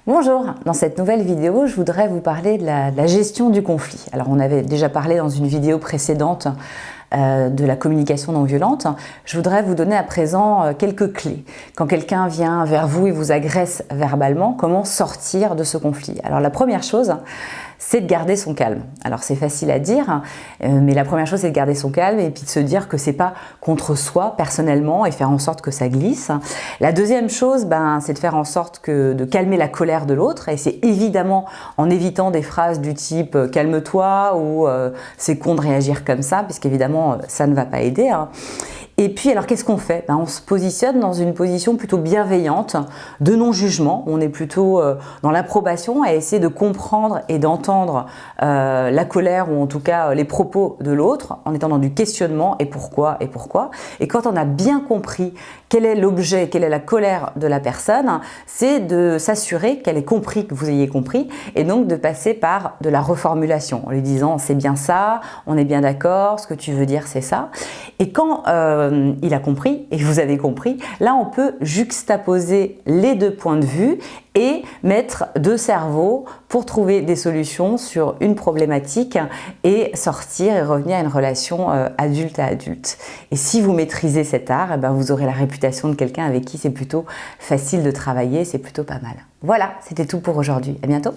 Bonjour, dans cette nouvelle vidéo, je voudrais vous parler de la gestion du conflit. Alors on avait déjà parlé dans une vidéo précédente de la communication non violente. Je voudrais vous donner à présent quelques clés. Quand quelqu'un vient vers vous et vous agresse verbalement, comment sortir de ce conflit? Alors la première chose, c'est de garder son calme. Alors c'est facile à dire, mais la première chose c'est de garder son calme et puis de se dire que c'est pas contre soi personnellement et faire en sorte que ça glisse. La deuxième chose, c'est de faire en sorte de calmer la colère de l'autre et c'est évidemment en évitant des phrases du type « calme-toi » ou « c'est con de réagir comme ça » puisqu'évidemment ça ne va pas aider. Et puis, alors qu'est-ce qu'on fait? On se positionne dans une position plutôt bienveillante, de non-jugement. On est plutôt dans l'approbation, à essayer de comprendre et d'entendre la colère ou en tout cas les propos de l'autre, en étant dans du questionnement et pourquoi et pourquoi. Et quand on a bien compris quel est l'objet, quelle est la colère de la personne, c'est de s'assurer qu'elle ait compris, que vous ayez compris, et donc de passer par de la reformulation, en lui disant c'est bien ça, on est bien d'accord, ce que tu veux dire c'est ça. Et quand il a compris et vous avez compris, là on peut juxtaposer les deux points de vue et mettre deux cerveaux pour trouver des solutions sur une problématique et sortir et revenir à une relation adulte à adulte. Et si vous maîtrisez cet art, vous aurez la réputation de quelqu'un avec qui c'est plutôt facile de travailler, c'est plutôt pas mal. Voilà, c'était tout pour aujourd'hui. À bientôt.